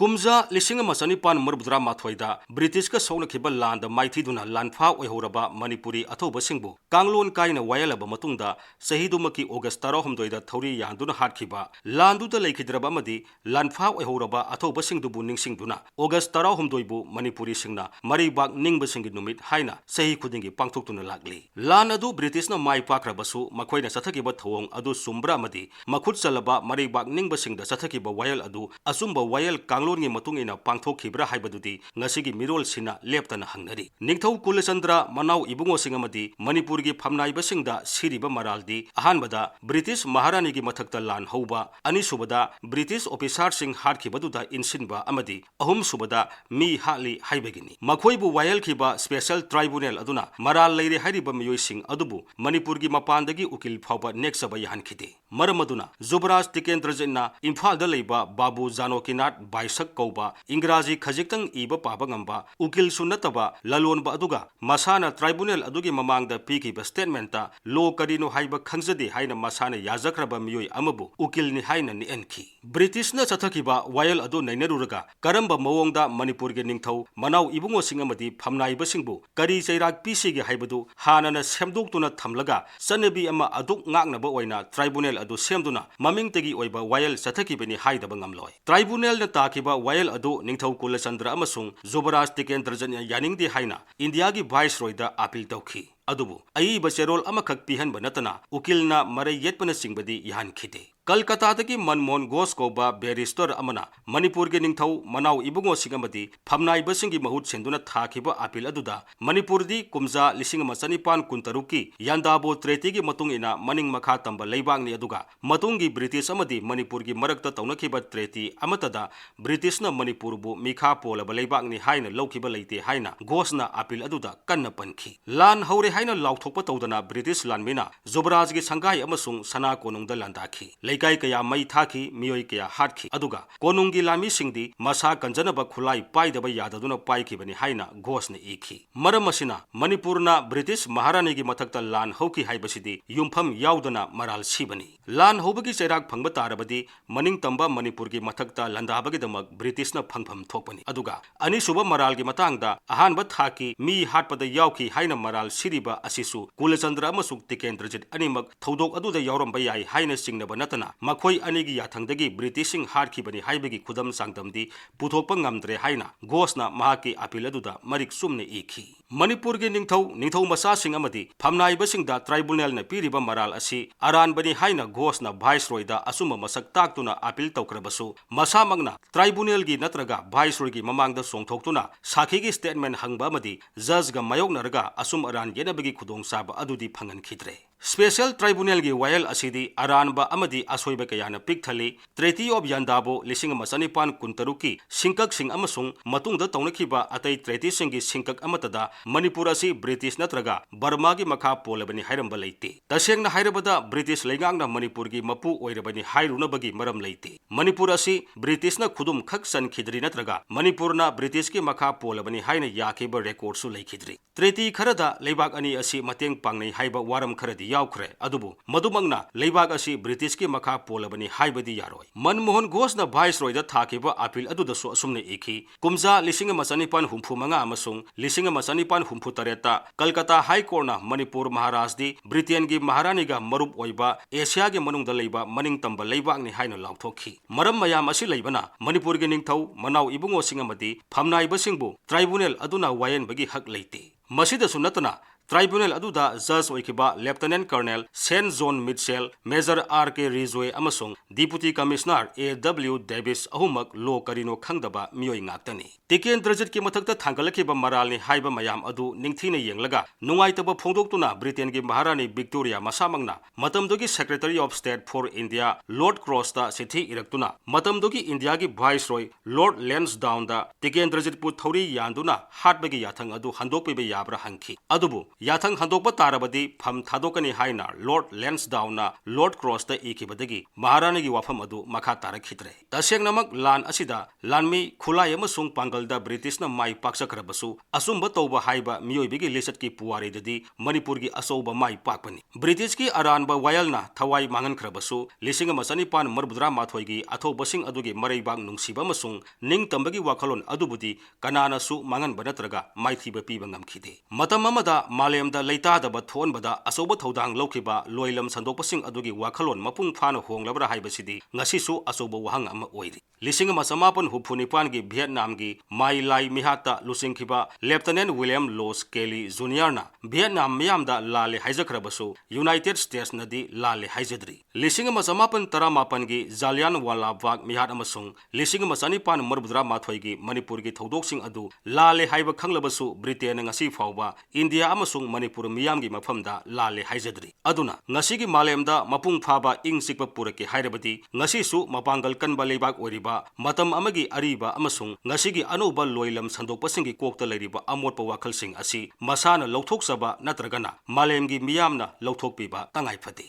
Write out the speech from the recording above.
कुमजा लिसिंग मसनिपान मरबुद्रा माथोइदा ब्रिटिश का सौनखिबा लांद माइथीदुना लानफा ओइहोरबा Manipuri अथौबसिंगबु कांगलोन काइना वायलब मतुंगदा सहीदुमकी August 16 थौरी यानदुना हाटखिबा लांदुदा लेखिद्रबा अमदि लानफा ओइहोरबा अथौबसिंगदुबु निंगसिंगदुना August 16 बु मणिपुरी सिंगना मरीबाग निंगबसिंगी नुमित हाइना सही खुदिंगी पांगथोक्तुना लागली लान अदु ब्रिटिशना माइ पाक्रबसु मखोइना सथकिबा थौंग अदु सुम्ब्रा अमदि मखुत चलबा मरीबाग निंगबसिंगदा सथकिबा वायल अदु असुम्बा वायल कांगलोन नी मतुंगिना पांगथोखिब्रा हाइबदुदी ngасigi मिरोल सिना लेप्तना हंगनरी निंगथौ कुलचंद्र मनाउ इबुंगो सिंगमदी मणिपुर की फमनाइबसिंगदा सिरिबा मरालदी अहानबदा ब्रिटिश महारानी की मथक्ता लान हौबा अनिसुबदा ब्रिटिश ऑफिसर सिंग हाटखिबदुदा इनसिनबा अमदी अहुम सुबदा मी हाली हाइबगिनी मखोइबु वायल खिबा स्पेशल ट्राइब्यूनल अदुना मराल लेरे हाइरिबा मियोइ सिंग अदुबु मणिपुर की मपानदगी उकिल फाउबा नेक्सबा याहनखिदे मरमदुना जुबराज टिकेंद्रजना इम्फालदा लेबा बाबू जानोकीनाथ बाइसक कौबा इंग्राजी खजिक्तंग इबा पाबा ngamba उकिल सुनतबा ललोनबा अदुगा मसाना ट्राइब्यूनल अदुगी ममांगदा पीकिबा स्टेटमेंटा लो करिनो हाइबा खंगजदे हाइना मसाना याजक्रबा मियोइ अमबु उकिल नि हाइना नि एनखी ब्रिटिश न चथकिबा वायल अदु नैनरुरगा करंबा मवोंगदा मणिपुर के निंगथौ मनाउ इबुंगो सिंगमदी फमनाइबा सिंगबु करी चैराक पीसीगे हाइबदु हानाना सेमदोक्तुना थमलगा सनबी अमा अदुक ngaknaba oina ट्राइब्यूनल अदु सेमदुना ममिंगतगी ओइबा वायल चथकिबनि हाइदबा ngamloi ट्राइब्यूनल न ताकिबा वायल अदु निंगथौ कुलचंद्र अमसुंग जुबराज टिकेंद्रजन यानिंगदे हाइना इंडिया की वाइसरॉयदा अपील तौखी अदुबु अईब चेरोल अमखक पिहनबा नतना उकिलना मरै येतपना सिंगबदी याहनखिदे कलकत्तादगी मनमोहन घोष कौबा बैरिस्टर अमना मणिपुर के निंगथौ मनाउ इबुंगो सिंगमदी फमनाइबसिंगी महुत सेंदुना थाखिबा अपील अदुदा मणिपुरदी कुमजा लिसिंग मसनिपान कुंतरुकी यानदाबो ट्रेटी की मतुंग इना मनिंग मखा तंबा लेबांगनी अदुगा मतुंगी ब्रिटिश अमदी मणिपुर की मरक्ता तौनखिबा ट्रेटी अमतदा ब्रिटिशना मणिपुरबु मिखा पोलबा लेबांगनी हाइना लौखिबा लेते हाइना घोषना अपील अदुदा कन्ना पनखी लान हौरे हाइना लाउथोकपा तौदना ब्रिटिश लानमिना जुबराज की संगाई अमसुंग सना कोनुंगदा लांदाखी लेकाई कया मई थाखी मियोई कया हाटखी अदुगा कोनुंगी लामी सिंगदी मसा कंजनबा खुलाई पाइदबा याददुना पाइखिबनि हाइना घोषना इखी मरम मसिना मणिपुरना ब्रिटिश महारानी की मथक्ता लान हौखी हाइबसिदी युमफम याउदना मराल सिबनी लान हौबगी चैराक फंगबा तारबदी मनिंग तंबा मणिपुर की मथक्ता लंदाबगिदमक ब्रिटिशना फंगफम थोकपनी अदुगा अनिसुबा मराल की मतांगदा अहानबा थाकी मी हाटपदा याउखी हाइना मराल सिरिबा असिसु कुलचंद्र अमसुंग टिकेंद्रजित अनिमक थौदोक अदुदा याउरंबा याई हाइना सिंगनबा नतना मखोई अनिगी याथंगदगी ब्रिटिशिंग हाटखिबनि हाइबगी खुदम सांगदमदी पुथोकपा ngamdre हाइना घोषना महाकी अपील अदुदा मरिक सुमने इखी मणिपुर के निंगथौ मसा सिंग अमदी फमनाइबसिंगदा ट्राइब्यूनल न पीरिबा मराल असि अरानबनि हाइना घोषना वाइसरॉयदा असुम मसक ताक्तुना अपील तौक्रबसु मसामगना ट्राइब्यूनल की नत्रगा वाइसरॉय की ममांगदा सोंगथोक्तुना साखीगी statement हंगबा अमदी Jajga मायोगनरगा assume Aran येनबगी खुदोंसाबा अदुदी फंगनखिद्रे special tribunal की वायल असिदी अरानबा अमदी असोइबा कयाना पिकथली ट्रेटी ऑफ यानदाबो लिसिंग मसनिपान कुंतरुकी सिंकक सिंग अमसुंग मतुंगदा तौनखिबा अतै ट्रेटी सिंगी सिंकक अमतदा मणिपुर असि ब्रिटिश नत्रगा बर्मा की मखा पोलबनि हाइरंबा लेते तसेंगना हाइरबदा ब्रिटिश लेगांगना मणिपुर की मपु ओइरबनि हाइरुनबगी मरम लेते मणिपुर असि ब्रिटिशना खुदुम खक सनखिद्री नत्रगा मणिपुरना ब्रिटिश की मखा पोलबनि हाइना याखिबा रेकॉर्डसु लेखिद्री ट्रेटी खरदा लेबाग अनि असि मतेंग पांगनै हाइबा वारम खरदी याउखरे अदुबु मदुमंगना लेबाग असि ब्रिटिश की मखा पोलबनि हाइबदी यारोय मनमोहन घोषना वाइसरॉयदा थाकिबा अपील अदुदसु असुमने इखी कुमजा लिसिंग मसनिपान हुंफुमंगा अमसुंग लिसिंग मसनिपान हुंफु तरेता कलकत्ता हाई कोर्टना मणिपुर महाराजदी ब्रिटेन की महारानीगा मरुप ओइबा एशिया के मनुंगदा लेबा मनिंग तंबा लेबागनि हाइना लाउथोखी मरम मयाम असि लेबना मणिपुर के निंगथौ मनाउ इबुंगो सिंगमदी फमनाइबसिंगबु ट्राइब्यूनल अदुना वायनबगी हक लेते मसिदसु नतना ट्राइब्यूनल अदुदा जज ओइखिबा lieutenant colonel Saint John Mitchell major R K Ridgeway अमसुंग deputy commissioner A W Davis अहुमक लो करिनो खंगदबा मियोइ ngakतनी टिकेंद्रजित की मथक्ता थांगलखिबा मरालनि हाइबा मयाम अदु निंगथीना येंगलगा नुंगाइतबा फोंदोक्तुना ब्रिटेन की महारानी विक्टोरिया मसामंगना मतमदोगी secretary of state for India lord क्रॉसता सिथि इरक्तुना मतमदोगी इंडिया की वाइसरॉय लॉर्ड लेंसडाउनदा टिकेंद्रजित पु थौरी यानदुना हाटबगी याथंग अदु हंदोकपिबा याब्रा हंखी अदुबु याथंग हंदोकपा तारबदी फम थादोकनी हाइना लॉर्ड लैंसडाउनना लॉर्ड क्रॉसता इखिबदगी महारानी की वाफम अदु मखा तारखिद्रे तसेंगनमक लान असिदा लानमी खुलाई अमसुंग पांगलदा ब्रिटिशना माई पाक्सखरबसु असुंब तौबा हाइबा मियोइबिगी लिसट की पुवारीददी मणिपुर की असौबा माई पाकपनी ब्रिटिश की अरानबा वायलना थवाई मांगनखरबसु लिसिंग मसनिपान मरबुद्रा माथोइगी अथौबसिंग अदुगी मरैबाग नुंसिबा अमसुंग निंगतंबगी वाखलोन अदुबुदी कनानासु मांगनबा नत्रगा माइथीबा पीबा ngamkhide matam amada malemda leitadaba thonbada asoba thodang lokhiba loilam sandopasing adugi wakhalon mapung phana honglabra haibasidi ngasisu asoba wahang ama oiri lising ma samapun hupunipan gi Vietnam gi mai lai mihata lusingkhiba Lieutenant William Los Kelly Jr. na Vietnam miyamda lale haijakrabasu United States nadi lale haijadri lising ma samapun taramapan gi Jallianwala Bagh mihat amasung lising ma sanipan marbudra mathoi gi Manipur gi thodok adu lale haiba khanglabasu Britain ngasi fawba India amasung Manipur miyamgi mafamda lale haijadri aduna ngasi gi malemda mapung phaba ing sikpa purake hairabadi ngasi su mapangal kanba leibak oriba matam amagi ariba amasung ngasi gi anuba loilam sandokpasing gi kokta leiriba amotpa wakhalsing asi masana lawthok saba natragana malemgi miyamna lawthok piba tangai phati